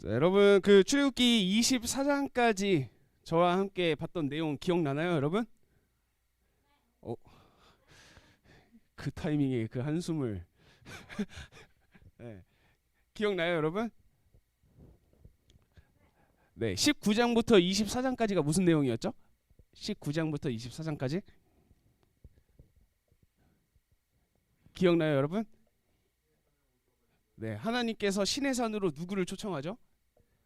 자, 여러분 그 출애굽기 24장까지 저와 함께 봤던 내용 기억나나요, 여러분? 어, 그 타이밍에 그 한숨을 네. 기억나요, 여러분? 네, 19장부터 24장까지가 무슨 내용이었죠? 19장부터 24장까지 기억나요, 여러분? 네, 하나님께서 시내산으로 누구를 초청하죠?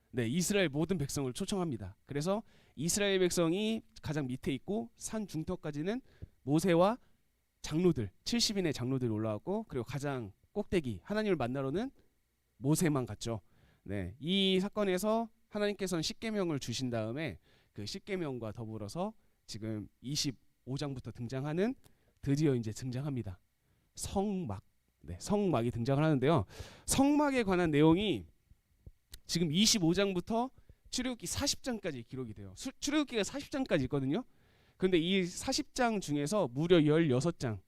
네, 이스라엘 모든 백성을 초청합니다. 그래서 이스라엘 백성이 가장 밑에 있고 산 중턱까지는 모세와 장로들 70인의 장로들이 올라왔고, 그리고 가장 꼭대기 하나님을 만나러는 모세만 갔죠. 네, 이 사건에서 하나님께서는 십계명을 주신 다음에 그 십계명과 더불어서 지금 25장부터 등장하는, 드디어 이제 등장합니다, 성막. 네, 성막이 등장을 하는데요. 성막에 관한 내용이 지금 25장부터 출애굽기 40장까지 기록이 돼요. 출애굽기가 40장까지 있거든요. 근데 이 40장 중에서 무려 16장,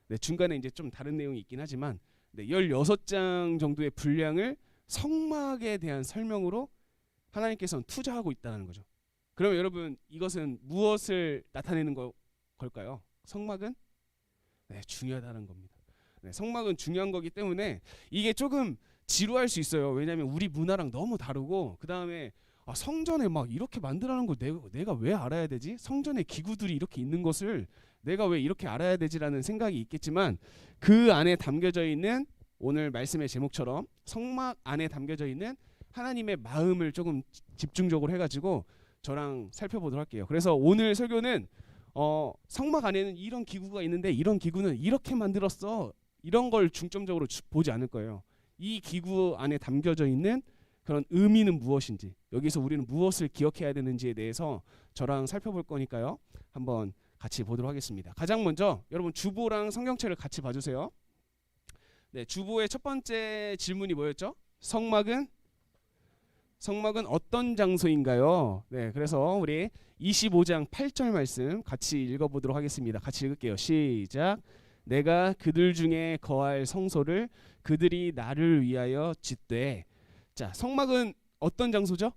네, 중간에 이제 좀 다른 내용이 있긴 하지만, 네, 16장 정도의 분량을 성막에 대한 설명으로 하나님께서는 투자하고 있다는 거죠. 그러면 여러분, 이것은 무엇을 나타내는 걸까요? 성막은 네, 중요하다는 겁니다. 네, 성막은 중요한 거기 때문에 이게 조금 지루할 수 있어요. 왜냐하면 우리 문화랑 너무 다르고, 그 다음에 성전에 막 이렇게 만들어놓은 걸 내가 왜 알아야 되지? 성전에 기구들이 이렇게 있는 것을 내가 왜 이렇게 알아야 되지라는 생각이 있겠지만, 그 안에 담겨져 있는, 오늘 말씀의 제목처럼 성막 안에 담겨져 있는 하나님의 마음을 조금 집중적으로 해가지고 저랑 살펴보도록 할게요. 그래서 오늘 설교는 성막 안에는 이런 기구가 있는데 이런 기구는 이렇게 만들었어, 이런 걸 중점적으로 보지 않을 거예요. 이 기구 안에 담겨져 있는 그런 의미는 무엇인지, 여기서 우리는 무엇을 기억해야 되는지에 대해서 저랑 살펴볼 거니까요. 한번 같이 보도록 하겠습니다. 가장 먼저 여러분 주보랑 성경책을 같이 봐주세요. 네, 주보의 첫 번째 질문이 뭐였죠? 성막은 어떤 장소인가요? 네, 그래서 우리 25장 8절 말씀 같이 읽어보도록 하겠습니다. 같이 읽을게요. 시작. 내가 그들 중에 거할 성소를 그들이 나를 위하여 짓되. 자, 성막은 어떤 장소죠?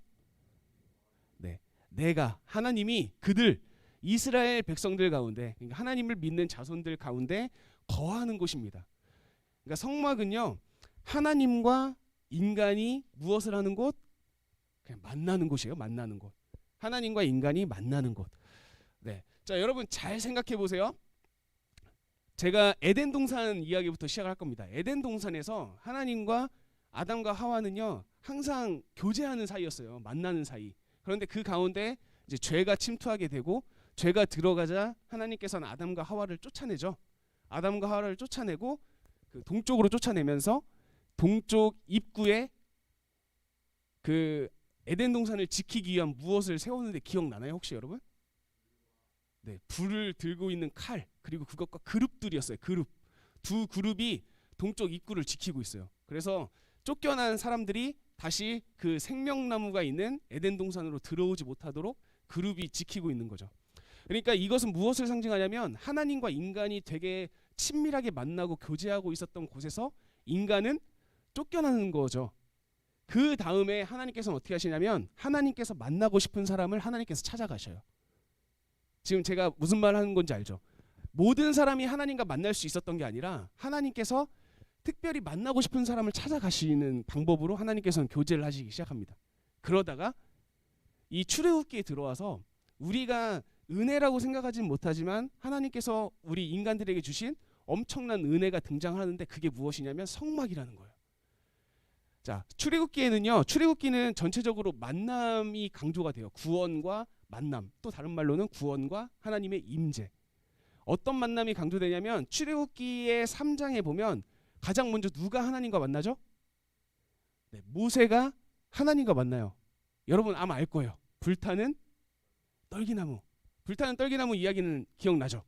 네, 내가, 하나님이 그들, 이스라엘 백성들 가운데, 그러니까 하나님을 믿는 자손들 가운데 거하는 곳입니다. 그러니까 성막은요, 하나님과 인간이 무엇을 하는 곳? 그냥 만나는 곳이에요. 만나는 곳. 하나님과 인간이 만나는 곳. 네, 자, 여러분 잘 생각해 보세요. 제가 에덴 동산 이야기부터 시작할 겁니다. 에덴 동산에서 하나님과 아담과 하와는요, 항상 교제하는 사이였어요. 만나는 사이. 그런데 그 가운데 이제 죄가 침투하게 되고, 죄가 들어가자 하나님께서는 아담과 하와를 쫓아내죠. 아담과 하와를 쫓아내고 그 동쪽으로 쫓아내면서 동쪽 입구에 그 에덴 동산을 지키기 위한 무엇을 세우는데 기억나나요, 혹시 여러분? 네, 불을 들고 있는 칼, 그리고 그것과 그룹들이었어요. 두 그룹이 동쪽 입구를 지키고 있어요. 그래서 쫓겨난 사람들이 다시 그 생명나무가 있는 에덴 동산으로 들어오지 못하도록 그룹이 지키고 있는 거죠. 그러니까 이것은 무엇을 상징하냐면, 하나님과 인간이 되게 친밀하게 만나고 교제하고 있었던 곳에서 인간은 쫓겨나는 거죠. 그 다음에 하나님께서는 어떻게 하시냐면, 하나님께서 만나고 싶은 사람을 하나님께서 찾아가셔요. 지금 제가 무슨 말 하는 건지 알죠? 모든 사람이 하나님과 만날 수 있었던 게 아니라, 하나님께서 특별히 만나고 싶은 사람을 찾아가시는 방법으로 하나님께서는 교제를 하시기 시작합니다. 그러다가 이 출애굽기에 들어와서 우리가 은혜라고 생각하지는 못하지만 하나님께서 우리 인간들에게 주신 엄청난 은혜가 등장하는데, 그게 무엇이냐면 성막이라는 거예요. 자, 출애굽기는 전체적으로 만남이 강조가 돼요. 구원과 만남, 또 다른 말로는 구원과 하나님의 임재. 어떤 만남이 강조되냐면, 출애굽기의 3장에 보면 가장 먼저 누가 하나님과 만나죠? 네, 모세가 하나님과 만나요. 여러분 아마 알 거예요. 불타는 떨기나무. 불타는 떨기나무 이야기는 기억나죠?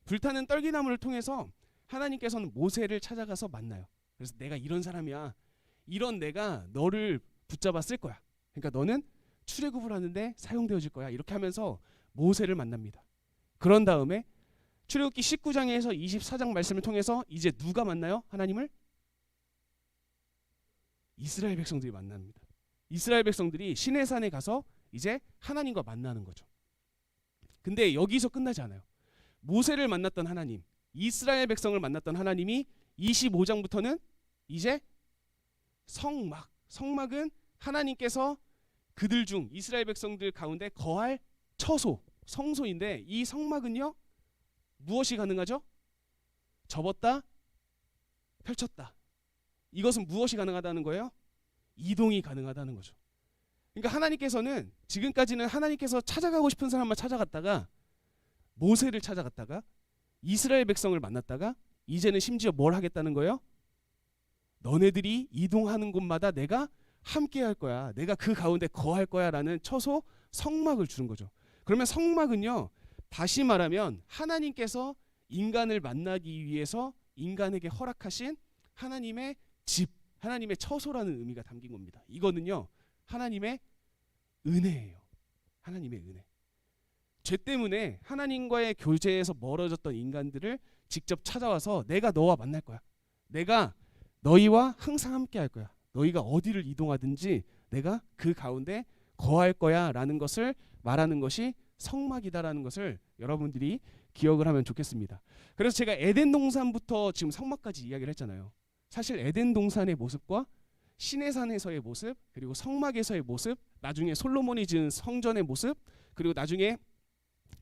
불타는 떨기나무를 통해서 하나님께서는 모세를 찾아가서 만나요. 그래서 내가 이런 사람이야, 이런 내가 너를 붙잡아 쓸 거야, 그러니까 너는 출애굽을 하는데 사용되어질 거야, 이렇게 하면서 모세를 만납니다. 그런 다음에 출애굽기 19장에서 24장 말씀을 통해서 이제 누가 만나요? 하나님을? 이스라엘 백성들이 만납니다. 이스라엘 백성들이 시내산에 가서 이제 하나님과 만나는 거죠. 근데 여기서 끝나지 않아요. 모세를 만났던 하나님, 이스라엘 백성을 만났던 하나님이 25장부터는 이제 성막은 하나님께서 그들 중 이스라엘 백성들 가운데 거할 처소, 성소인데 이 성막은요 무엇이 가능하죠? 접었다, 펼쳤다. 이것은 무엇이 가능하다는 거예요? 이동이 가능하다는 거죠. 그러니까 하나님께서는 지금까지는 하나님께서 찾아가고 싶은 사람만 찾아갔다가 모세를 찾아갔다가 이스라엘 백성을 만났다가 이제는 심지어 뭘 하겠다는 거예요? 너네들이 이동하는 곳마다 내가 함께 할 거야. 내가 그 가운데 거할 거야 라는 처소 성막을 주는 거죠. 그러면 성막은요 다시 말하면 하나님께서 인간을 만나기 위해서 인간에게 허락하신 하나님의 집, 하나님의 처소라는 의미가 담긴 겁니다. 이거는요 하나님의 은혜예요. 하나님의 은혜. 죄 때문에 하나님과의 교제에서 멀어졌던 인간들을 직접 찾아와서 내가 너와 만날 거야. 내가 너희와 항상 함께 할 거야. 너희가 어디를 이동하든지 내가 그 가운데 거할 거야 라는 것을 말하는 것이 성막이다라는 것을 여러분들이 기억을 하면 좋겠습니다. 그래서 제가 에덴 동산부터 지금 성막까지 이야기를 했잖아요. 사실 에덴 동산의 모습과 시내산에서의 모습, 그리고 성막에서의 모습, 나중에 솔로몬이 지은 성전의 모습, 그리고 나중에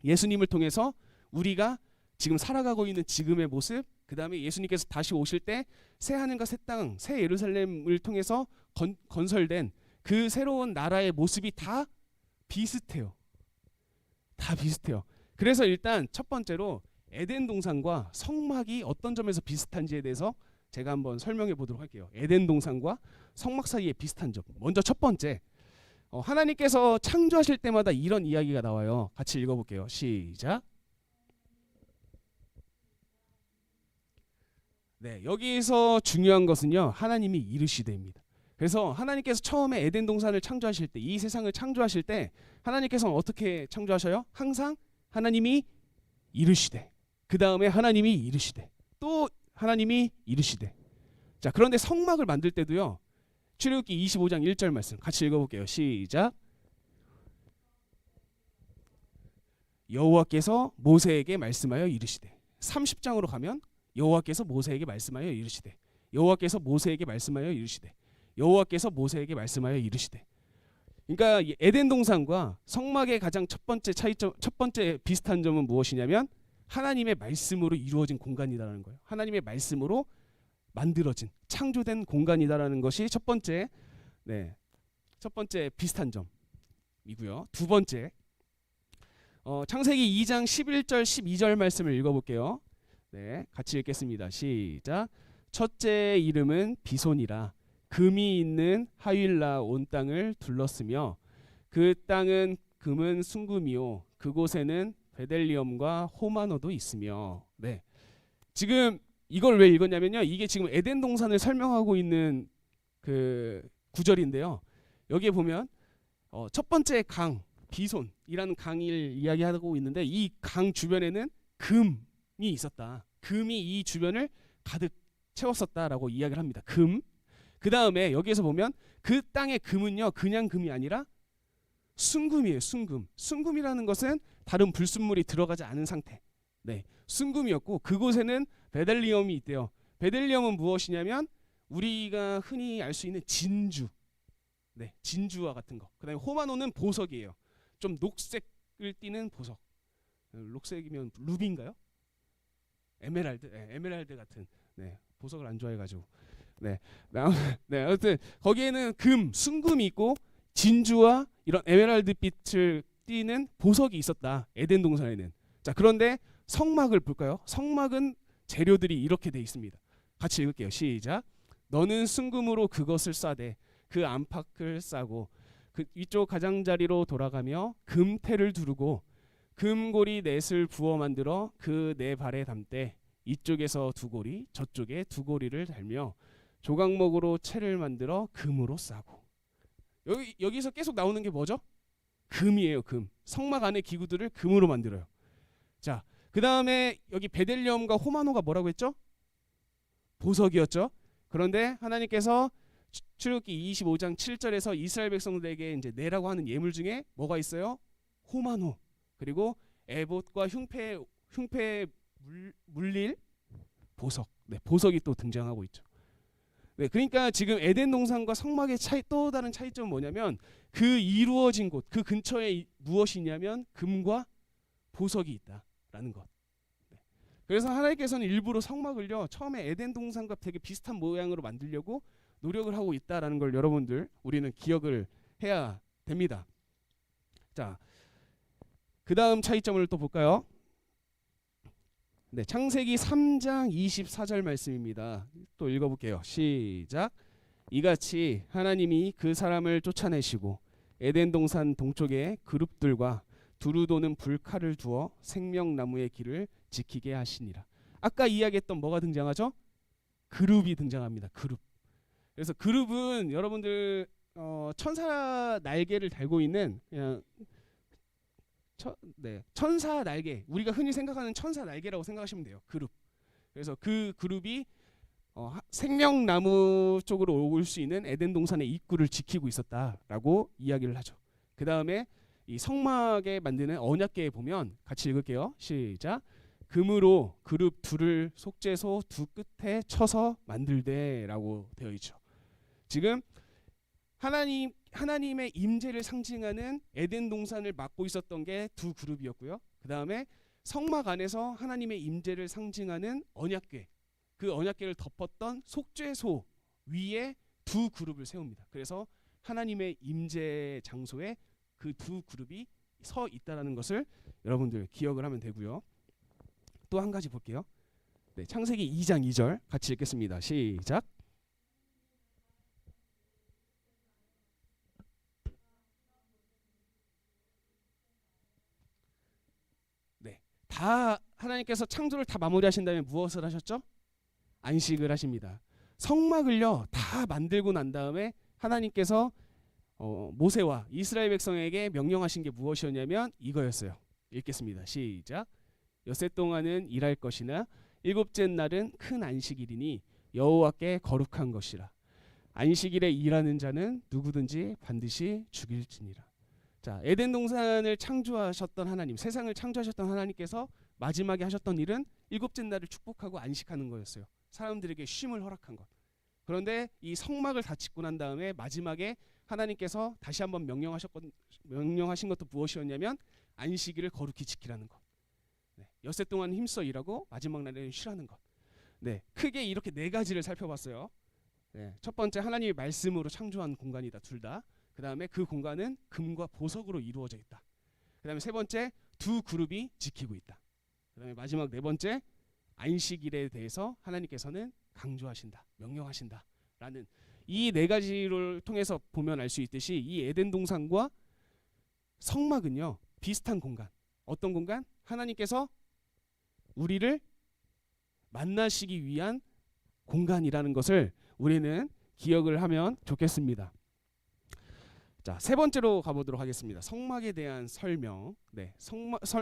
예수님을 통해서 우리가 지금 살아가고 있는 지금의 모습, 그 다음에 예수님께서 다시 오실 때 새 하늘과 새 땅, 새 예루살렘을 통해서 건설된 그 새로운 나라의 모습이 다 비슷해요. 다 비슷해요. 그래서 일단 첫 번째로 에덴 동산과 성막이 어떤 점에서 비슷한지에 대해서 제가 한번 설명해 보도록 할게요. 에덴 동산과 성막 사이의 비슷한 점. 먼저 첫 번째, 하나님께서 창조하실 때마다 이런 이야기가 나와요. 같이 읽어볼게요. 시작. 네, 여기서 중요한 것은요 하나님이 이르시되입니다. 그래서 하나님께서 처음에 에덴 동산을 창조하실 때, 이 세상을 창조하실 때 하나님께서는 어떻게 창조하셔요? 항상 하나님이 이르시되, 그 다음에 하나님이 이르시되, 또 하나님이 이르시되. 자, 그런데 성막을 만들 때도요 출애굽기 25장 1절 말씀 같이 읽어볼게요. 시작. 여호와께서 모세에게 말씀하여 이르시되. 30장으로 가면 여호와께서 모세에게 말씀하여 이르시되, 여호와께서 모세에게 말씀하여 이르시되, 여호와께서 모세에게 말씀하여 이르시되. 그러니까 에덴 동산과 성막의 가장 첫 번째 차이점, 첫 번째 비슷한 점은 무엇이냐면 하나님의 말씀으로 이루어진 공간이다라는 거예요. 하나님의 말씀으로 만들어진, 창조된 공간이다라는 것이 첫 번째, 첫 번째 비슷한 점이고요. 두 번째, 창세기 2장 11절 12절 말씀을 읽어볼게요. 네, 같이 읽겠습니다. 시작. 첫째의 이름은 비손이라. 금이 있는 하윌라 온 땅을 둘렀으며 그 땅은 금은 순금이요 그곳에는 베델리엄과 호마노도 있으며. 네, 지금 이걸 왜 읽었냐면요 이게 지금 에덴 동산을 설명하고 있는 그 구절인데요. 여기에 보면 첫 번째 강 비손이라는 강을 이야기하고 있는데 이 강 주변에는 금이 있었다. 금이 이 주변을 가득 채웠었다라고 이야기를 합니다. 금. 그 다음에 여기에서 보면 그 땅의 금은요 그냥 금이 아니라 순금이에요. 순금. 순금이라는 것은 다른 불순물이 들어가지 않은 상태. 네, 순금이었고 그곳에는 베델리엄이 있대요. 베델리엄은 무엇이냐면 우리가 흔히 알 수 있는 진주. 네, 진주와 같은 거. 그다음에 호마노는 보석이에요. 좀 녹색을 띠는 보석. 녹색이면 루비인가요? 에메랄드, 네, 에메랄드 같은. 네, 보석을 안 좋아해가지고. 네, 네, 아무튼 거기에는 금, 순금이 있고 진주와 이런 에메랄드 빛을 띠는 보석이 있었다. 에덴 동산에는. 자, 그런데 성막을 볼까요? 성막은 재료들이 이렇게 돼 있습니다. 같이 읽을게요. 시작. 너는 순금으로 그것을 싸되 그 안팎을 싸고 그 위쪽 가장자리로 돌아가며 금태를 두르고 금고리 넷을 부어 만들어 그 네 발에 담되 이쪽에서 두 고리 저쪽에 두 고리를 달며 조각목으로 채를 만들어 금으로 싸고. 여기서 계속 나오는 게 뭐죠? 금이에요. 금. 성막 안의 기구들을 금으로 만들어요. 자, 그 다음에 여기 베델리엄과 호마노가 뭐라고 했죠? 보석이었죠. 그런데 하나님께서 출애굽기 25장 7절에서 이스라엘 백성들에게 이제 내라고 하는 예물 중에 뭐가 있어요? 호마노, 그리고 에봇과 흉패 물릴 보석. 네, 보석이 또 등장하고 있죠. 네, 그러니까 지금 에덴 동산과 성막의 또 다른 차이점은 뭐냐면 그 이루어진 곳, 그 근처에 무엇이 있냐면 금과 보석이 있다라는 것. 네. 그래서 하나님께서는 일부러 성막을요 처음에 에덴 동산과 되게 비슷한 모양으로 만들려고 노력을 하고 있다라는 걸 여러분들 우리는 기억을 해야 됩니다. 자, 그 다음 차이점을 또 볼까요? 네, 창세기 3장 24절 말씀입니다. 또 읽어볼게요. 시작. 이같이 하나님이 그 사람을 쫓아내시고 에덴 동산 동쪽에 그룹들과 두루 도는 불칼을 두어 생명나무의 길을 지키게 하시니라. 아까 이야기했던 뭐가 등장하죠? 그룹이 등장합니다. 그룹. 그래서 그룹은 여러분들 천사 날개를 달고 있는 그냥 천사 날개, 우리가 흔히 생각하는 천사 날개라고 생각하시면 돼요. 그룹. 그래서 그 그룹이 생명나무 쪽으로 올 수 있는 에덴 동산의 입구를 지키고 있었다라고 이야기를 하죠. 그 다음에 이 성막에 만드는 언약궤에 보면 같이 읽을게요. 시작. 금으로 그룹 둘을 속죄소 두 끝에 쳐서 만들되라고 되어 있죠. 지금 하나님의 임재를 상징하는 에덴 동산을 맡고 있었던 게 두 그룹이었고요. 그 다음에 성막 안에서 하나님의 임재를 상징하는 언약궤, 그 언약궤를 덮었던 속죄소 위에 두 그룹을 세웁니다. 그래서 하나님의 임재 장소에 그 두 그룹이 서 있다라는 것을 여러분들 기억을 하면 되고요. 또 한 가지 볼게요. 네, 창세기 2장 2절 같이 읽겠습니다. 시작. 다 하나님께서 창조를 다 마무리하신 다음에 무엇을 하셨죠? 안식을 하십니다. 성막을요 다 만들고 난 다음에 하나님께서 모세와 이스라엘 백성에게 명령하신 게 무엇이었냐면 이거였어요. 읽겠습니다. 시작. 엿새 동안은 일할 것이나 일곱째 날은 큰 안식일이니 여호와께 거룩한 것이라. 안식일에 일하는 자는 누구든지 반드시 죽일지니라. 자, 에덴 동산을 창조하셨던 하나님, 세상을 창조하셨던 하나님께서 마지막에 하셨던 일은 일곱째 날을 축복하고 안식하는 거였어요. 사람들에게 쉼을 허락한 것. 그런데 이 성막을 다 짓고 난 다음에 마지막에 하나님께서 다시 한번 명령하신 것도 무엇이었냐면 안식일을 거룩히 지키라는 것. 네, 엿새 동안 힘써 일하고 마지막 날에는 쉬라는 것. 네, 크게 이렇게 네 가지를 살펴봤어요. 네, 첫 번째 하나님의 말씀으로 창조한 공간이다, 둘 다. 그 다음에 그 공간은 금과 보석으로 이루어져 있다. 그 다음에 세 번째 두 그룹이 지키고 있다. 그 다음에 마지막 네 번째 안식일에 대해서 하나님께서는 강조하신다, 명령하신다 라는 이 네 가지를 통해서 보면 알 수 있듯이 이 에덴 동산과 성막은요 비슷한 공간. 어떤 공간? 하나님께서 우리를 만나시기 위한 공간이라는 것을 우리는 기억을 하면 좋겠습니다. 자, 세 번째로 가보도록 하겠습니다. 성막에 대한 설명. 네,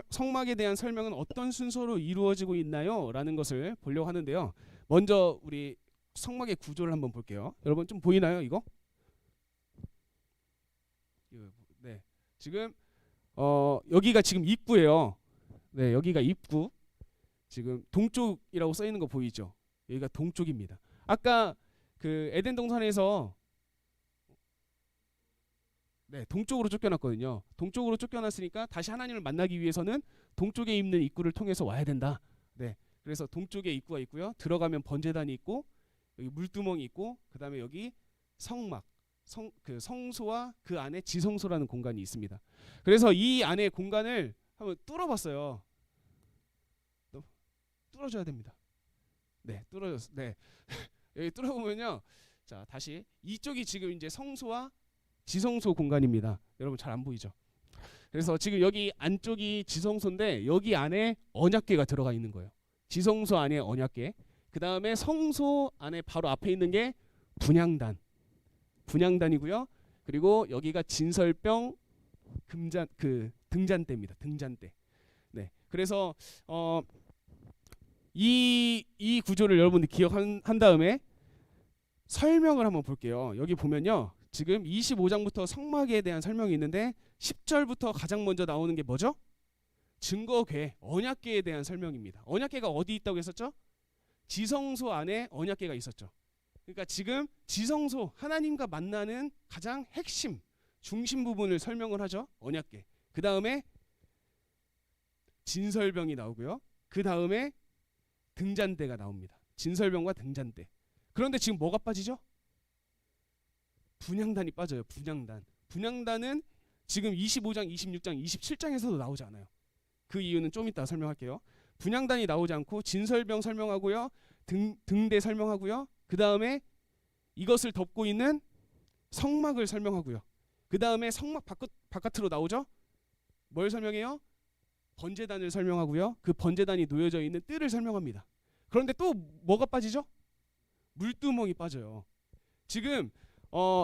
성막에 대한 설명은 어떤 순서로 이루어지고 있나요? 라는 것을 보려고 하는데요. 먼저 우리 성막의 구조를 한번 볼게요. 여러분 좀 보이나요, 이거? 네, 지금 여기가 지금 입구예요. 네, 여기가 입구. 지금 동쪽이라고 써 있는 거 보이죠? 여기가 동쪽입니다. 아까 그 에덴 동산에서 네, 동쪽으로 쫓겨났거든요. 동쪽으로 쫓겨났으니까 다시 하나님을 만나기 위해서는 동쪽에 있는 입구를 통해서 와야 된다. 네, 그래서 동쪽에 입구가 있고요. 들어가면 번제단이 있고 여기 물두멍이 있고 그 다음에 여기 성막, 그 성소와 그 안에 지성소라는 공간이 있습니다. 그래서 이 안에 공간을 한번 뚫어봤어요. 뚫어줘야 됩니다. 네, 뚫어졌어. 네, 여기 뚫어보면요. 자, 다시 이쪽이 지금 이제 성소와 지성소 공간입니다. 여러분 잘 안 보이죠? 그래서 지금 여기 안쪽이 지성소인데 여기 안에 언약궤가 들어가 있는 거예요. 지성소 안에 언약궤. 그 다음에 성소 안에 바로 앞에 있는 게 분향단이고요. 그리고 여기가 진설병 등잔대입니다. 등잔대. 네, 그래서 이 구조를 여러분들 기억한 다음에 설명을 한번 볼게요. 여기 보면요. 지금 25장부터 성막에 대한 설명이 있는데 10절부터 가장 먼저 나오는 게 뭐죠? 증거궤, 언약궤에 대한 설명입니다. 언약궤가 어디 있다고 했었죠? 지성소 안에 언약궤가 있었죠. 그러니까 지금 지성소, 하나님과 만나는 가장 핵심, 중심 부분을 설명을 하죠. 언약궤. 그 다음에 진설병이 나오고요. 그 다음에 등잔대가 나옵니다. 진설병과 등잔대. 그런데 지금 뭐가 빠지죠? 분향단이 빠져요. 분향단. 분향단은 지금 25장, 26장, 27장에서도 나오지 않아요. 그 이유는 좀 이따 설명할게요. 분향단이 나오지 않고 진설병 설명하고요. 등대 설명하고요. 그 다음에 이것을 덮고 있는 성막을 설명하고요. 그 다음에 성막 바깥으로 나오죠. 뭘 설명해요? 번제단을 설명하고요. 그 번제단이 놓여져 있는 뜰을 설명합니다. 그런데 또 뭐가 빠지죠? 물두멍이 빠져요. 지금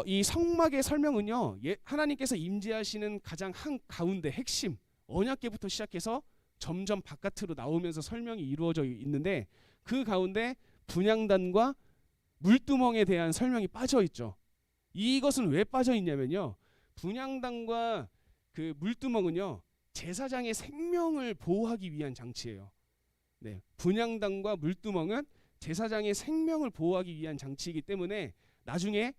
이 성막의 설명은요. 하나님께서 임재하시는 가장 한가운데 핵심 언약궤부터 시작해서 점점 바깥으로 나오면서 설명이 이루어져 있는데 그 가운데 분향단과 물두멍에 대한 설명이 빠져 있죠. 이것은 왜 빠져 있냐면요. 분향단과 그 물두멍은요. 제사장의 생명을 보호하기 위한 장치예요. 네, 분향단과 물두멍은 제사장의 생명을 보호하기 위한 장치이기 때문에 나중에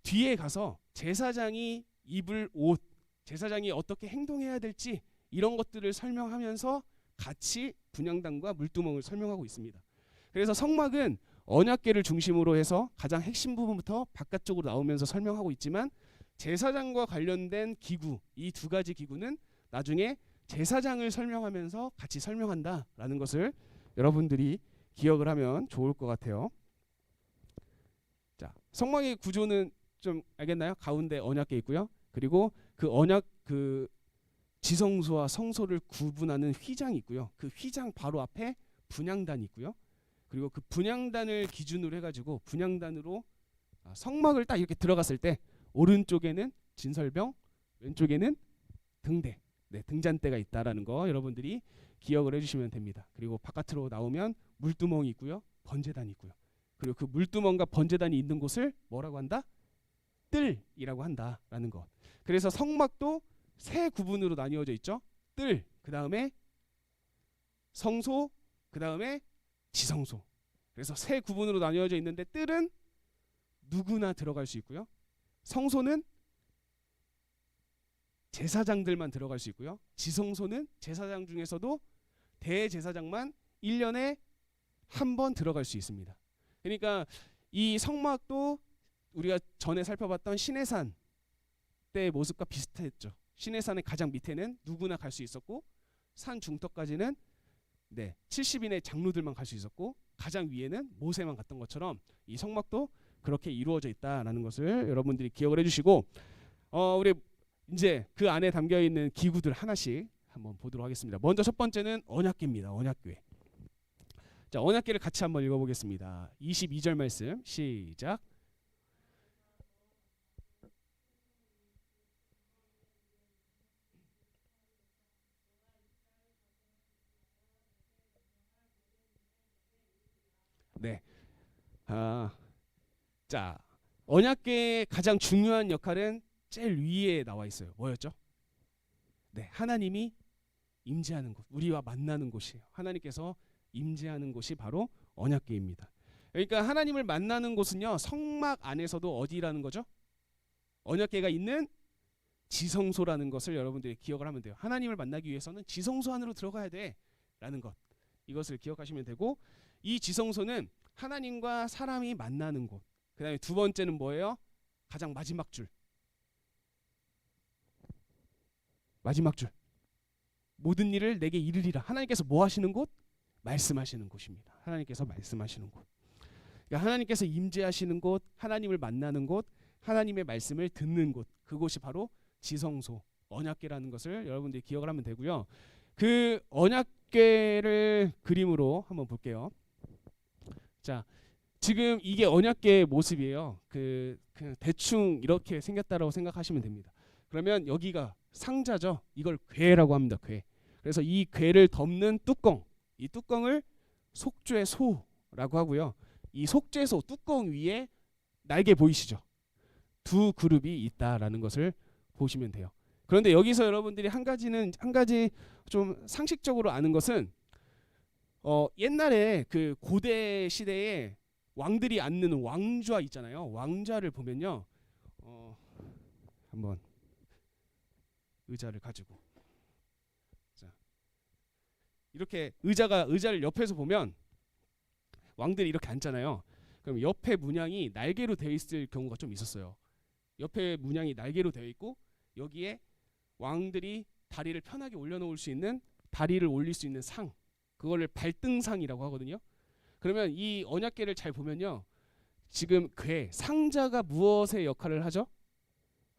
뒤에 가서 제사장이 입을 옷, 제사장이 어떻게 행동해야 될지 이런 것들을 설명하면서 같이 분향단과 물두멍을 설명하고 있습니다. 그래서 성막은 언약궤를 중심으로 해서 가장 핵심 부분부터 바깥쪽으로 나오면서 설명하고 있지만 제사장과 관련된 기구, 이 두 가지 기구는 나중에 제사장을 설명하면서 같이 설명한다라는 것을 여러분들이 기억을 하면 좋을 것 같아요. 자, 성막의 구조는 좀 알겠나요? 가운데 언약궤 있고요. 그리고 그 언약 지성소와 성소를 구분하는 휘장이 있고요. 그 휘장 바로 앞에 분향단이 있고요. 그리고 그 분향단을 기준으로 해가지고 분향단으로 성막을 딱 이렇게 들어갔을 때 오른쪽에는 진설병, 왼쪽에는 등대, 네, 등잔대가 있다라는 거 여러분들이 기억을 해주시면 됩니다. 그리고 바깥으로 나오면 물두멍이 있고요, 번제단이 있고요. 그리고 그 물두멍과 번제단이 있는 곳을 뭐라고 한다? 뜰이라고 한다라는 것. 그래서 성막도 세 구분으로 나뉘어져 있죠. 뜰, 그 다음에 성소, 그 다음에 지성소. 그래서 세 구분으로 나뉘어져 있는데 뜰은 누구나 들어갈 수 있고요. 성소는 제사장들만 들어갈 수 있고요. 지성소는 제사장 중에서도 대제사장만 1년에 한 번 들어갈 수 있습니다. 그러니까 이 성막도 우리가 전에 살펴봤던 시내산 때의 모습과 비슷했죠. 시내산의 가장 밑에는 누구나 갈 수 있었고 산 중턱까지는 70인의 장로들만 갈 수 있었고 가장 위에는 모세만 갔던 것처럼 이 성막도 그렇게 이루어져 있다라는 것을 여러분들이 기억을 해주시고 우리 이제 그 안에 담겨 있는 기구들 하나씩 한번 보도록 하겠습니다. 먼저 첫 번째는 언약궤입니다. 언약궤. 자, 언약궤를 같이 한번 읽어보겠습니다. 22절 말씀 시작. 네. 자, 언약궤의 가장 중요한 역할은 제일 위에 나와 있어요. 뭐였죠? 네, 하나님이 임재하는 곳, 우리와 만나는 곳이에요. 하나님께서 임재하는 곳이 바로 언약궤입니다. 그러니까 하나님을 만나는 곳은요, 성막 안에서도 어디라는 거죠? 언약궤가 있는 지성소라는 것을 여러분들이 기억을 하면 돼요. 하나님을 만나기 위해서는 지성소 안으로 들어가야 돼라는 것. 이것을 기억하시면 되고 이 지성소는 하나님과 사람이 만나는 곳. 그 다음에 두 번째는 뭐예요? 가장 마지막 줄. 마지막 줄. 모든 일을 내게 이르리라. 하나님께서 뭐 하시는 곳? 말씀하시는 곳입니다. 하나님께서 말씀하시는 곳. 그러니까 하나님께서 임재하시는 곳, 하나님을 만나는 곳, 하나님의 말씀을 듣는 곳. 그곳이 바로 지성소, 언약궤라는 것을 여러분들이 기억을 하면 되고요. 그 언약궤를 그림으로 한번 볼게요. 자, 지금 이게 언약궤의 모습이에요. 그냥 대충 이렇게 생겼다라고 생각하시면 됩니다. 그러면 여기가 상자죠. 이걸 궤라고 합니다. 궤. 그래서 이 궤를 덮는 뚜껑, 이 뚜껑을 속죄소라고 하고요. 이 속죄소 뚜껑 위에 날개 보이시죠? 두 그룹이 있다라는 것을 보시면 돼요. 그런데 여기서 여러분들이 한 가지 좀 상식적으로 아는 것은 옛날에 그 고대 시대에 왕들이 앉는 왕좌 있잖아요. 왕좌를 보면요. 한번 의자를 가지고 자, 이렇게 의자를 옆에서 보면 왕들이 이렇게 앉잖아요. 그럼 옆에 문양이 날개로 되어 있을 경우가 좀 있었어요. 옆에 문양이 날개로 되어 있고 여기에 왕들이 다리를 편하게 올려놓을 수 있는 다리를 올릴 수 있는 상, 그거를 발등상이라고 하거든요. 그러면 이 언약궤를 잘 보면요, 지금 상자가 무엇의 역할을 하죠?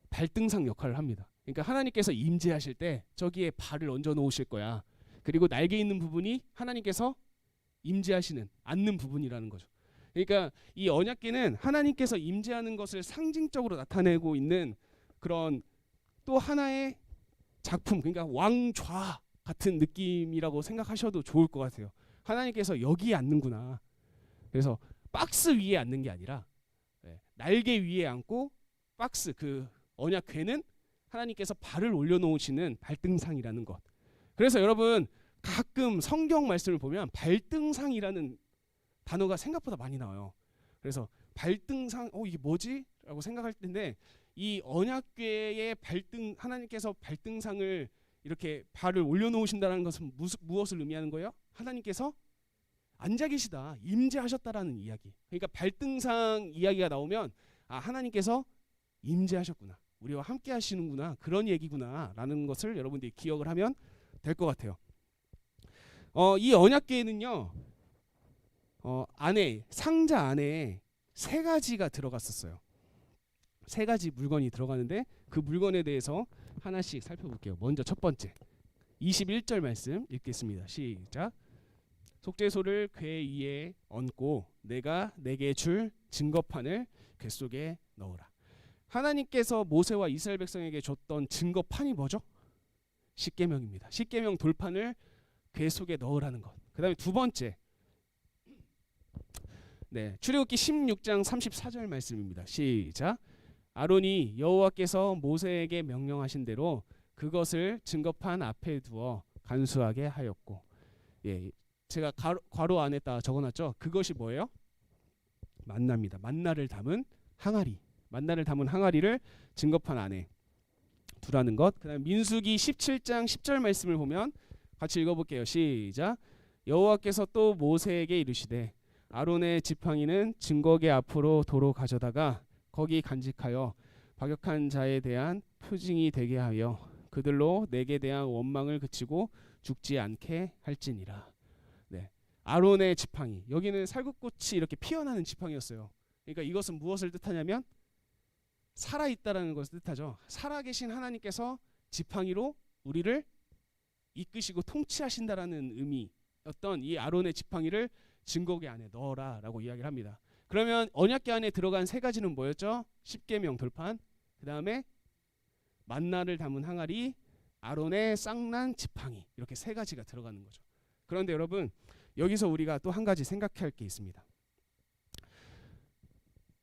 발등상 역할을 합니다. 그러니까 하나님께서 임재하실 때 저기에 발을 얹어 놓으실 거야. 그리고 날개 있는 부분이 하나님께서 임재하시는 앉는 부분이라는 거죠. 그러니까 이 언약궤는 하나님께서 임재하는 것을 상징적으로 나타내고 있는 그런 또 하나의 작품, 그러니까 왕좌 같은 느낌이라고 생각하셔도 좋을 것 같아요. 하나님께서 여기에 앉는구나. 그래서 박스 위에 앉는 게 아니라 날개 위에 앉고 박스 그 언약궤는 하나님께서 발을 올려놓으시는 발등상이라는 것. 그래서 여러분 가끔 성경 말씀을 보면 발등상이라는 단어가 생각보다 많이 나와요. 그래서 발등상 이게 뭐지? 라고 생각할 텐데 이 언약궤의 하나님께서 발등상을 이렇게 발을 올려놓으신다는 것은 무엇을 의미하는 거예요? 하나님께서 앉아 계시다, 임재하셨다라는 이야기. 그러니까 발등상 이야기가 나오면 하나님께서 임재하셨구나, 우리와 함께 하시는구나, 그런 얘기구나 라는 것을 여러분들이 기억을 하면 될 것 같아요. 이 언약궤에는요 안에 상자 안에 세 가지가 들어갔었어요. 세 가지 물건이 들어가는데 그 물건에 대해서 하나씩 살펴볼게요. 먼저 첫 번째 21절 말씀 읽겠습니다. 시작. 속죄소를 궤 위에 얹고 내가 내게 줄 증거판을 궤 속에 넣으라. 하나님께서 모세와 이스라엘 백성에게 줬던 증거판이 뭐죠? 십계명입니다. 십계명 돌판을 궤 속에 넣으라는 것. 그 다음에 두 번째 출애굽기 16장 34절 말씀입니다. 시작. 아론이 여호와께서 모세에게 명령하신 대로 그것을 증거판 앞에 두어 간수하게 하였고, 제가 괄호 안에다 적어놨죠. 그것이 뭐예요? 만나입니다. 만나를 담은 항아리. 만나를 담은 항아리를 증거판 안에 두라는 것. 그다음 민수기 17장 10절 말씀을 보면 같이 읽어볼게요. 시작. 여호와께서 또 모세에게 이르시되 아론의 지팡이는 증거궤 앞으로 도로 가져다가 거기 간직하여 박역한 자에 대한 표징이 되게 하여 그들로 내게 대한 원망을 그치고 죽지 않게 할지니라. 아론의 지팡이, 여기는 살구꽃이 이렇게 피어나는 지팡이였어요. 그러니까 이것은 무엇을 뜻하냐면 살아있다라는 것을 뜻하죠. 살아계신 하나님께서 지팡이로 우리를 이끄시고 통치하신다라는 의미였던 이 아론의 지팡이를 증거궤 안에 넣어라라고 이야기를 합니다. 그러면 언약궤 안에 들어간 세 가지는 뭐였죠? 십계명 돌판, 그 다음에 만나를 담은 항아리, 아론의 쌍난 지팡이, 이렇게 세 가지가 들어가는 거죠. 그런데 여러분 여기서 우리가 또 한 가지 생각할 게 있습니다.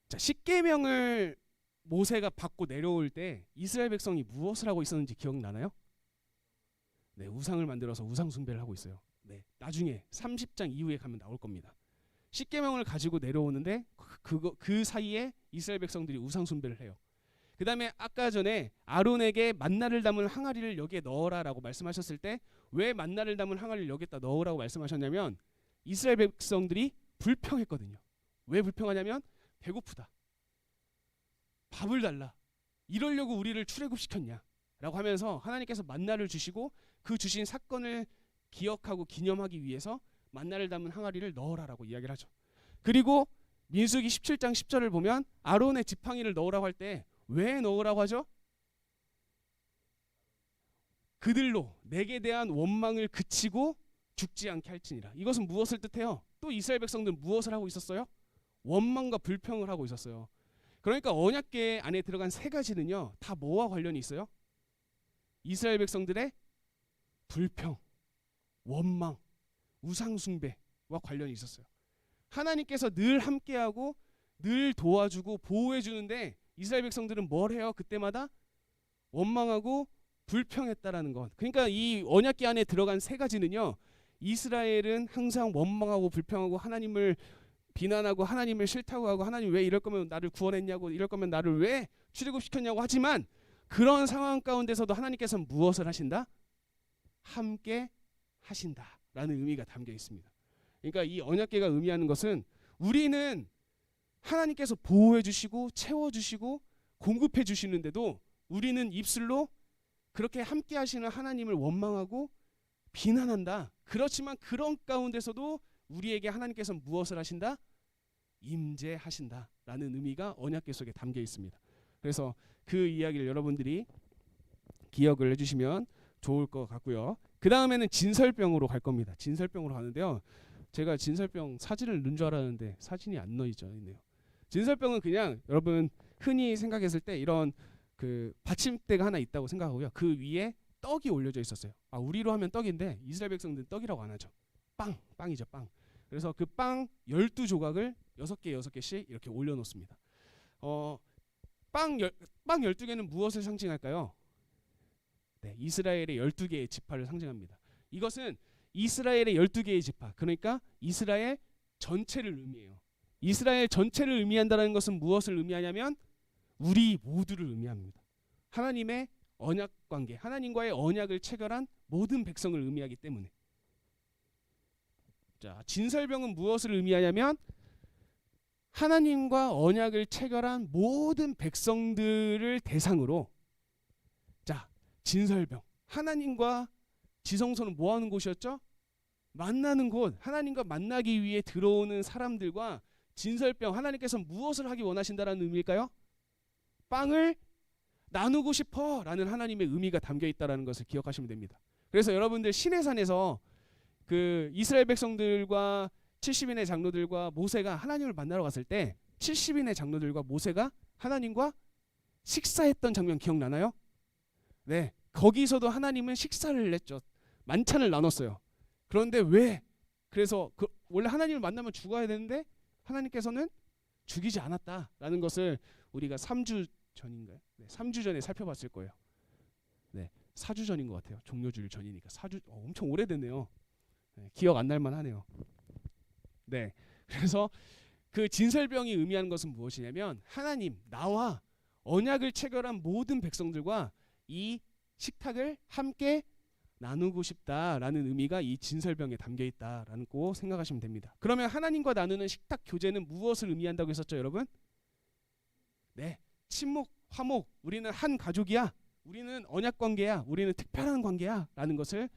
자, 십계명을 모세가 받고 내려올 때 이스라엘 백성이 무엇을 하고 있었는지 기억나나요? 우상을 만들어서 우상 숭배를 하고 있어요. 나중에 30장 이후에 가면 나올 겁니다. 십계명을 가지고 내려오는데 그 사이에 이스라엘 백성들이 우상 숭배를 해요. 그 다음에 아까 전에 아론에게 만나를 담은 항아리를 여기에 넣어라라고 말씀하셨을 때 왜 만나를 담은 항아리를 여기에다 넣으라고 말씀하셨냐면 이스라엘 백성들이 불평했거든요. 왜 불평하냐면 배고프다, 밥을 달라, 이러려고 우리를 출애굽시켰냐 라고 하면서 하나님께서 만나를 주시고 그 주신 사건을 기억하고 기념하기 위해서 만나를 담은 항아리를 넣으라라고 이야기를 하죠. 그리고 민수기 17장 10절을 보면 아론의 지팡이를 넣으라고 할 때 왜 넣으라고 하죠? 그들로 내게 대한 원망을 그치고 죽지 않게 할지니라. 이것은 무엇을 뜻해요? 또 이스라엘 백성들은 무엇을 하고 있었어요? 원망과 불평을 하고 있었어요. 그러니까 언약궤 안에 들어간 세 가지는요 다 뭐와 관련이 있어요? 이스라엘 백성들의 불평, 원망, 우상 숭배와 관련이 있었어요. 하나님께서 늘 함께하고 늘 도와주고 보호해 주는데 이스라엘 백성들은 뭘 해요? 그때마다 원망하고 불평했다라는 것. 그러니까 이 언약궤 안에 들어간 세 가지는요. 이스라엘은 항상 원망하고 불평하고 하나님을 비난하고 하나님을 싫다고 하고 하나님 왜 이럴 거면 나를 구원했냐고 이럴 거면 나를 왜 출애굽시켰냐고 하지만 그런 상황 가운데서도 하나님께서 무엇을 하신다? 함께 하신다라는 의미가 담겨 있습니다. 그러니까 이 언약궤가 의미하는 것은 우리는 하나님께서 보호해 주시고 채워 주시고 공급해 주시는데도 우리는 입술로 그렇게 함께 하시는 하나님을 원망하고 비난한다. 그렇지만 그런 가운데서도 우리에게 하나님께서 무엇을 하신다? 임재하신다라는 의미가 언약궤 속에 담겨 있습니다. 그래서 그 이야기를 여러분들이 기억을 해주시면 좋을 것 같고요. 그 다음에는 진설병으로 갈 겁니다. 진설병으로 가는데요. 제가 진설병 사진을 넣은 줄 알았는데 사진이 안 넣어 있네요. 진설병은 그냥 여러분 흔히 생각했을 때 이런 그 받침대가 하나 있다고 생각하고요. 그 위에 떡이 올려져 있었어요. 우리로 하면 떡인데 이스라엘 백성들은 떡이라고 안 하죠. 빵이죠, 빵. 그래서 그 빵 12조각을 6개씩 이렇게 올려놓습니다. 빵 12개는 무엇을 상징할까요? 네, 이스라엘의 12개의 지파를 상징합니다. 이것은 이스라엘의 12개의 지파, 그러니까 이스라엘 전체를 의미해요. 이스라엘 전체를 의미한다는 것은 무엇을 의미하냐면 우리 모두를 의미합니다. 하나님의 언약 관계, 하나님과의 언약을 체결한 모든 백성을 의미하기 때문에. 자, 진설병은 무엇을 의미하냐면 하나님과 언약을 체결한 모든 백성들을 대상으로, 자, 진설병, 하나님과 지성소는 뭐 하는 곳이었죠? 만나는 곳. 하나님과 만나기 위해 들어오는 사람들과 진설병, 하나님께서 무엇을 하기 원하신다라는 의미일까요? 빵을 나누고 싶어 라는 하나님의 의미가 담겨 있다는 것을 기억하시면 됩니다. 그래서 여러분들 시내산에서 그 이스라엘 백성들과 70인의 장로들과 모세가 하나님을 만나러 갔을 때 70인의 장로들과 모세가 하나님과 식사했던 장면 기억나나요? 네, 거기서도 하나님은 식사를 했죠. 만찬을 나눴어요. 그런데 왜? 그래서 원래 하나님을 만나면 죽어야 되는데 하나님께서는 죽이지 않았다라는 것을 우리가 3주 전인가요? 네, 3주 전에 살펴봤을 거예요. 네, 4주 전인 것 같아요. 종료주일 전이니까 4주 엄청 오래됐네요. 네, 기억 안 날만 하네요. 네, 그래서 그 진설병이 의미하는 것은 무엇이냐면 하나님, 나와 언약을 체결한 모든 백성들과 이 식탁을 함께 나누고 싶다라는 의미가 이 진설병에 담겨 있다라는 거 생각하시면 됩니다. 그러면 하나님과 나누는 식탁 교제는 무엇을 의미한다고 했었죠, 여러분? 네, 친목, 화목, 우리는 한 가족이야, 우리는 언약 관계야, 우리는 특별한 관계야 라는 것을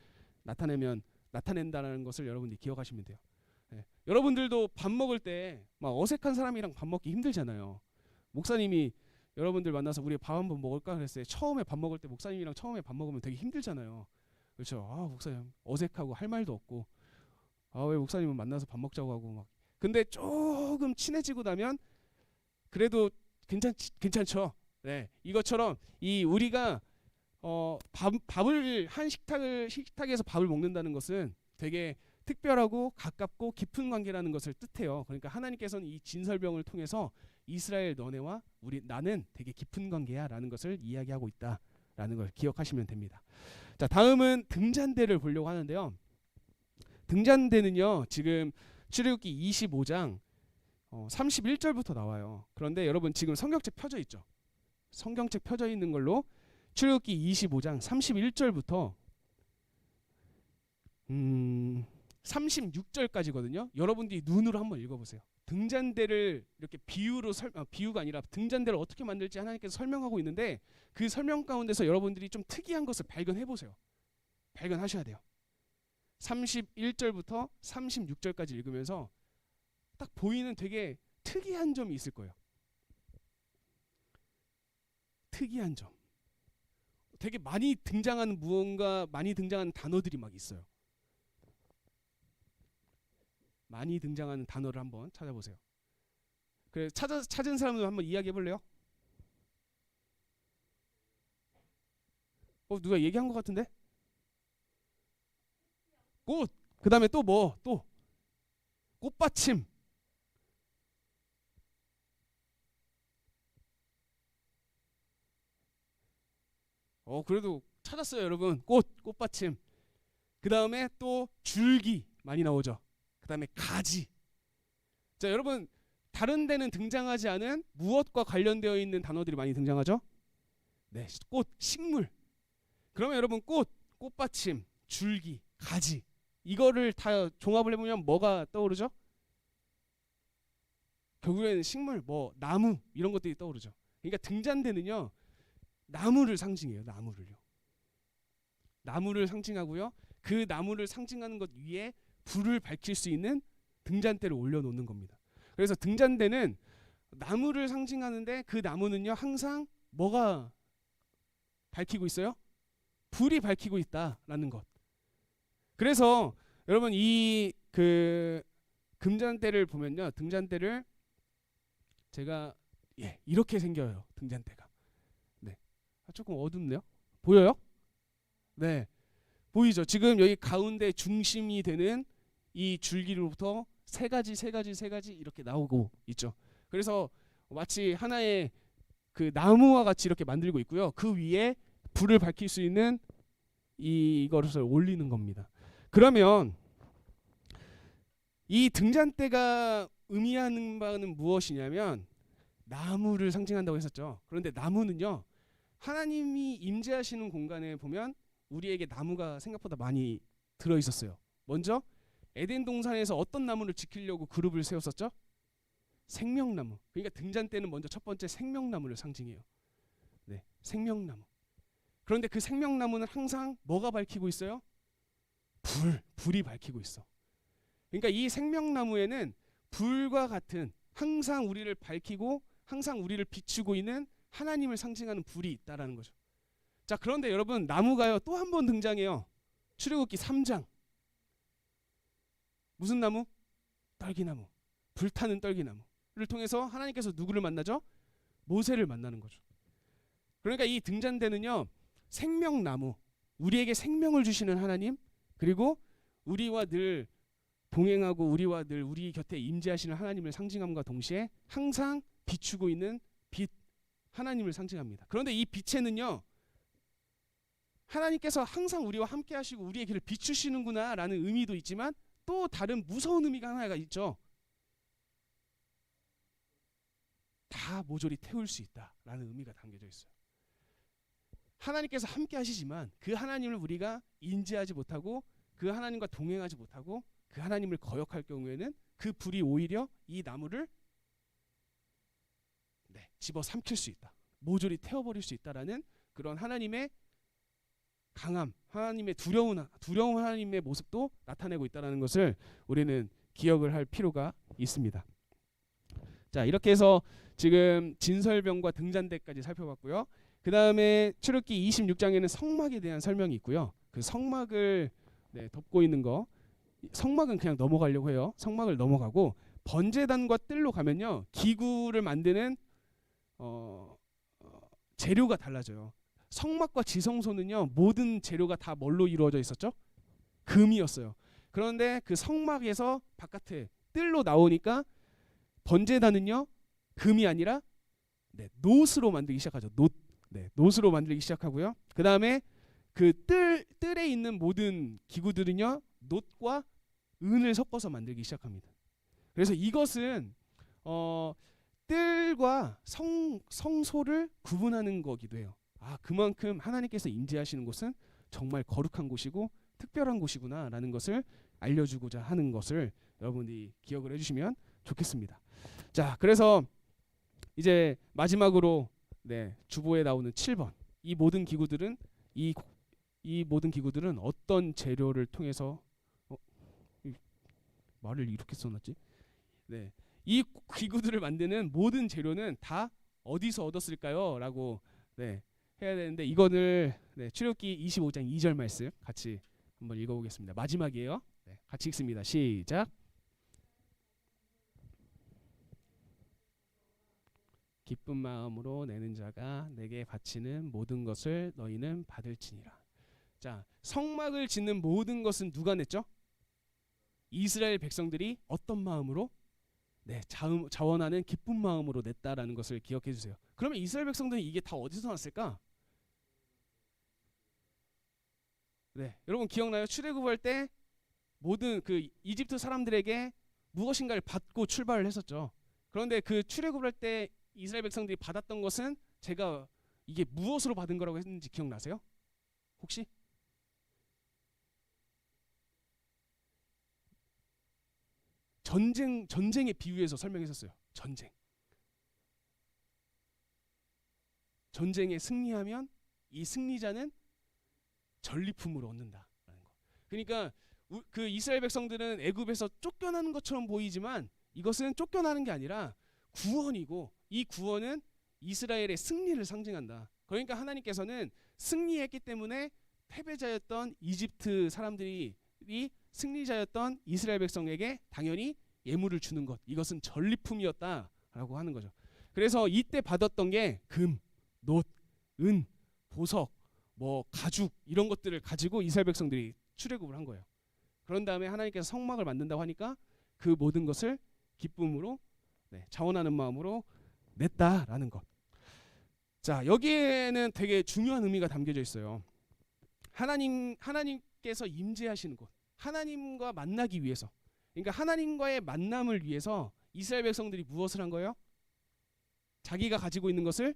나타낸다는 것을 여러분들이 기억하시면 돼요. 네. 여러분들도 밥 먹을 때 막 어색한 사람이랑 밥 먹기 힘들잖아요. 목사님이 여러분들 만나서 우리 밥 한번 먹을까 그랬어요. 처음에 밥 먹을 때 목사님이랑 처음에 밥 먹으면 되게 힘들잖아요. 그렇죠. 목사님 어색하고 할 말도 없고 왜 목사님은 만나서 밥 먹자고 하고 막. 근데 조금 친해지고 나면 그래도 괜찮죠. 네, 이것처럼 이 우리가 밥을 한 식탁에서 밥을 먹는다는 것은 되게 특별하고 가깝고 깊은 관계라는 것을 뜻해요. 그러니까 하나님께서는 이 진설병을 통해서 이스라엘 너네와 나는 되게 깊은 관계야라는 것을 이야기하고 있다라는 걸 기억하시면 됩니다. 자, 다음은 등잔대를 보려고 하는데요. 등잔대는요, 지금 출애굽기 25장 31절부터 나와요. 그런데 여러분 지금 성경책 펴져 있죠? 성경책 펴져 있는 걸로 출애굽기 25장 31절부터 36절까지거든요. 여러분들이 눈으로 한번 읽어보세요. 등잔대를 이렇게 비유가 아니라 등잔대를 어떻게 만들지 하나님께서 설명하고 있는데 그 설명 가운데서 여러분들이 좀 특이한 것을 발견해보세요. 발견하셔야 돼요. 31절부터 36절까지 읽으면서 딱 보이는 되게 특이한 점이 있을 거예요. 특이한 점. 되게 많이 등장하는 단어들이 막 있어요. 많이 등장하는 단어를 한번 찾아보세요. 그래, 찾은 사람들 한번 이야기해 볼래요? 누가 얘기한 것 같은데? 꽃. 그 다음에 또 뭐? 또 꽃받침. 그래도 찾았어요, 여러분. 꽃받침. 그 다음에 또 줄기 많이 나오죠. 그 다음에 가지. 자, 여러분 다른 데는 등장하지 않은 무엇과 관련되어 있는 단어들이 많이 등장하죠? 네, 꽃, 식물. 그러면 여러분 꽃받침, 줄기, 가지 이거를 다 종합을 해보면 뭐가 떠오르죠? 결국에는 식물, 뭐 나무 이런 것들이 떠오르죠. 그러니까 등잔대는요 나무를 상징해요. 나무를 상징하고요. 그 나무를 상징하는 것 위에 불을 밝힐 수 있는 등잔대를 올려놓는 겁니다. 그래서 등잔대는 나무를 상징하는데 그 나무는요 항상 뭐가 밝히고 있어요? 불이 밝히고 있다라는 것. 그래서 여러분 이 그 금잔대를 보면요, 등잔대를 제가 이렇게 생겨요. 등잔대가. 네, 조금 어둡네요. 보여요? 네, 보이죠? 지금 여기 가운데 중심이 되는 이 줄기로부터 세 가지 이렇게 나오고 있죠. 그래서 마치 하나의 그 나무와 같이 이렇게 만들고 있고요. 그 위에 불을 밝힐 수 있는 이것을 올리는 겁니다. 그러면 이 등잔대가 의미하는 바는 무엇이냐면 나무를 상징한다고 했었죠. 그런데 나무는요 하나님이 임재하시는 공간에 보면 우리에게 나무가 생각보다 많이 들어 있었어요. 먼저 에덴 동산에서 어떤 나무를 지키려고 그룹을 세웠었죠? 생명나무. 그러니까 등잔대는 먼저 첫 번째 생명나무를 상징해요. 네, 생명나무. 그런데 그 생명나무는 항상 뭐가 밝히고 있어요? 불이 밝히고 있어. 그러니까 이 생명나무에는 불과 같은 항상 우리를 밝히고 항상 우리를 비추고 있는 하나님을 상징하는 불이 있다라는 거죠. 자, 그런데 여러분 나무가요 또 한 번 등장해요. 출애굽기 3장. 무슨 나무? 떨기나무. 불타는 떨기나무를 통해서 하나님께서 누구를 만나죠? 모세를 만나는 거죠. 그러니까 이 등잔대는요 생명나무, 우리에게 생명을 주시는 하나님, 그리고 우리와 늘 동행하고 우리와 늘 우리 곁에 임재하시는 하나님을 상징함과 동시에 항상 비추고 있는 빛, 하나님을 상징합니다. 그런데 이 빛에는요 하나님께서 항상 우리와 함께 하시고 우리의 길을 비추시는구나 라는 의미도 있지만 또 다른 무서운 의미가 하나가 있죠. 다 모조리 태울 수 있다라는 의미가 담겨져 있어요. 하나님께서 함께 하시지만 그 하나님을 우리가 인지하지 못하고 그 하나님과 동행하지 못하고 그 하나님을 거역할 경우에는 그 불이 오히려 이 나무를 집어삼킬 수 있다. 모조리 태워버릴 수 있다라는 그런 하나님의 강함, 하나님의 두려운 하나님의 모습도 나타내고 있다는 것을 우리는 기억을 할 필요가 있습니다. 자, 이렇게 해서 지금 진설병과 등잔대까지 살펴봤고요. 그 다음에 출애굽기 26장에는 성막에 대한 설명이 있고요. 그 성막을 덮고 있는 거, 성막은 그냥 넘어가려고 해요. 성막을 넘어가고 번제단과 뜰로 가면요, 기구를 만드는 재료가 달라져요. 성막과 지성소는요 모든 재료가 다 뭘로 이루어져 있었죠? 금이었어요. 그런데 그 성막에서 바깥에 뜰로 나오니까 번제단은요 금이 아니라 놋으로 만들기 시작하죠. 놋으로 만들기 시작하고요. 그 다음에 그 뜰에 있는 모든 기구들은요 놋과 은을 섞어서 만들기 시작합니다. 그래서 이것은 뜰과 성소를 구분하는 거기도 해요. 그만큼 하나님께서 임재하시는 곳은 정말 거룩한 곳이고 특별한 곳이구나라는 것을 알려주고자 하는 것을 여러분이 기억을 해주시면 좋겠습니다. 자, 그래서 이제 마지막으로 주보에 나오는 7번, 이 모든 기구들은 어떤 재료를 통해서 말을 이렇게 써놨지? 이 기구들을 만드는 모든 재료는 다 어디서 얻었을까요? 라고 해야 되는데 이거를 출애굽기 25장 2절 말씀 같이 한번 읽어보겠습니다. 마지막이에요. 같이 읽습니다. 시작. 기쁜 마음으로 내는 자가 내게 바치는 모든 것을 너희는 받을지니라. 자, 성막을 짓는 모든 것은 누가 냈죠? 이스라엘 백성들이 어떤 마음으로? 자원하는 기쁜 마음으로 냈다라는 것을 기억해 주세요. 그러면 이스라엘 백성들이 이게 다 어디서 났을까? 네, 여러분 기억나요? 출애굽할 때 모든 그 이집트 사람들에게 무엇인가를 받고 출발을 했었죠. 그런데 그 출애굽할 때 이스라엘 백성들이 받았던 것은 제가 이게 무엇으로 받은 거라고 했는지 기억나세요? 혹시? 전쟁에 비유해서 설명했었어요. 전쟁에 승리하면 이 승리자는 전리품으로 얻는다라는 거. 그러니까 그 이스라엘 백성들은 애굽에서 쫓겨나는 것처럼 보이지만 이것은 쫓겨나는 게 아니라 구원이고, 이 구원은 이스라엘의 승리를 상징한다. 그러니까 하나님께서는 승리했기 때문에 패배자였던 이집트 사람들이 승리자였던 이스라엘 백성에게 당연히 예물을 주는 것, 이것은 전리품이었다라고 하는 거죠. 그래서 이때 받았던 게 금, 놋, 은, 보석, 뭐 가죽 이런 것들을 가지고 이스라엘 백성들이 출애굽을 한 거예요. 그런 다음에 하나님께서 성막을 만든다고 하니까 그 모든 것을 기쁨으로, 자원하는 마음으로 냈다라는 것. 자, 여기에는 되게 중요한 의미가 담겨져 있어요. 하나님께서 임재하시는 곳, 하나님과 만나기 위해서, 그러니까 하나님과의 만남을 위해서 이스라엘 백성들이 무엇을 한 거예요? 자기가 가지고 있는 것을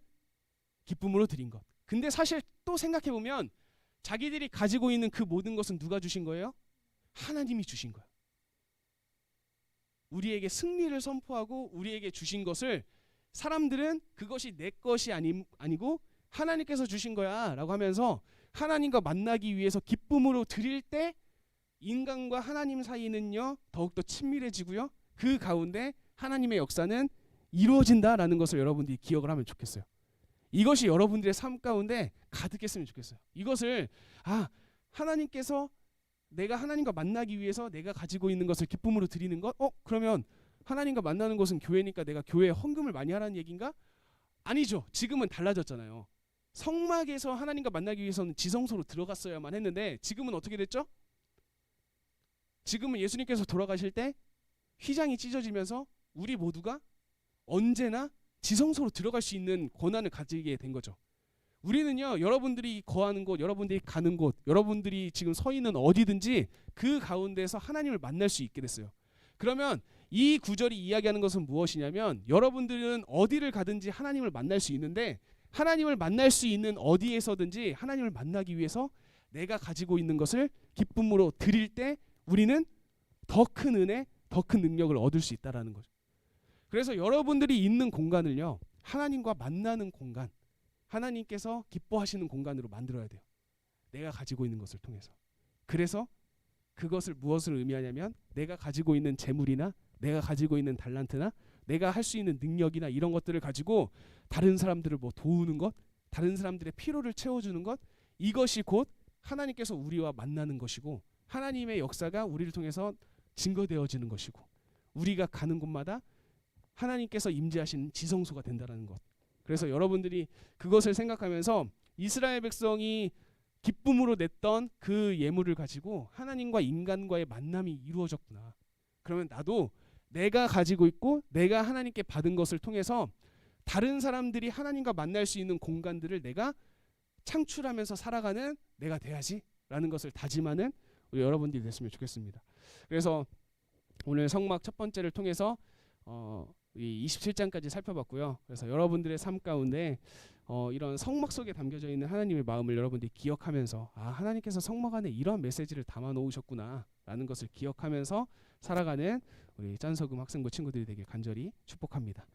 기쁨으로 드린 것. 근데 사실 또 생각해 보면 자기들이 가지고 있는 그 모든 것은 누가 주신 거예요? 하나님이 주신 거예요. 우리에게 승리를 선포하고 우리에게 주신 것을 사람들은 그것이 내 것이 아니고 하나님께서 주신 거야 라고 하면서 하나님과 만나기 위해서 기쁨으로 드릴 때 인간과 하나님 사이는요 더욱더 친밀해지고요, 그 가운데 하나님의 역사는 이루어진다라는 것을 여러분들이 기억을 하면 좋겠어요. 이것이 여러분들의 삶 가운데 가득했으면 좋겠어요. 이것을 하나님께서 내가 하나님과 만나기 위해서 내가 가지고 있는 것을 기쁨으로 드리는 것? 그러면 하나님과 만나는 곳은 교회니까 내가 교회에 헌금을 많이 하라는 얘기인가? 아니죠. 지금은 달라졌잖아요. 성막에서 하나님과 만나기 위해서는 지성소로 들어갔어야만 했는데 지금은 어떻게 됐죠? 지금은 예수님께서 돌아가실 때 휘장이 찢어지면서 우리 모두가 언제나 지성소로 들어갈 수 있는 권한을 가지게 된 거죠. 우리는요, 여러분들이 거하는 곳, 여러분들이 가는 곳, 여러분들이 지금 서 있는 어디든지 그 가운데서 하나님을 만날 수 있게 됐어요. 그러면 이 구절이 이야기하는 것은 무엇이냐면 여러분들은 어디를 가든지 하나님을 만날 수 있는데 하나님을 만날 수 있는 어디에서든지 하나님을 만나기 위해서 내가 가지고 있는 것을 기쁨으로 드릴 때 우리는 더 큰 은혜, 더 큰 능력을 얻을 수 있다라는 거죠. 그래서 여러분들이 있는 공간을요, 하나님과 만나는 공간, 하나님께서 기뻐하시는 공간으로 만들어야 돼요. 내가 가지고 있는 것을 통해서. 그래서 그것을 무엇을 의미하냐면 내가 가지고 있는 재물이나 내가 가지고 있는 달란트나 내가 할 수 있는 능력이나 이런 것들을 가지고 다른 사람들을 뭐 도우는 것, 다른 사람들의 필요를 채워주는 것, 이것이 곧 하나님께서 우리와 만나는 것이고 하나님의 역사가 우리를 통해서 증거되어지는 것이고 우리가 가는 곳마다 하나님께서 임재하시는 지성소가 된다는 것. 그래서 여러분들이 그것을 생각하면서 이스라엘 백성이 기쁨으로 냈던 그 예물을 가지고 하나님과 인간과의 만남이 이루어졌구나. 그러면 나도 내가 가지고 있고 내가 하나님께 받은 것을 통해서 다른 사람들이 하나님과 만날 수 있는 공간들을 내가 창출하면서 살아가는 내가 돼야지라는 것을 다짐하는 우리 여러분들이 됐으면 좋겠습니다. 그래서 오늘 성막 첫 번째를 통해서 이 27장까지 살펴봤고요. 그래서 여러분들의 삶 가운데 이런 성막 속에 담겨져 있는 하나님의 마음을 여러분들이 기억하면서 하나님께서 성막 안에 이런 메시지를 담아 놓으셨구나 라는 것을 기억하면서 살아가는 우리 짠석음 학생부 친구들이 되길 간절히 축복합니다.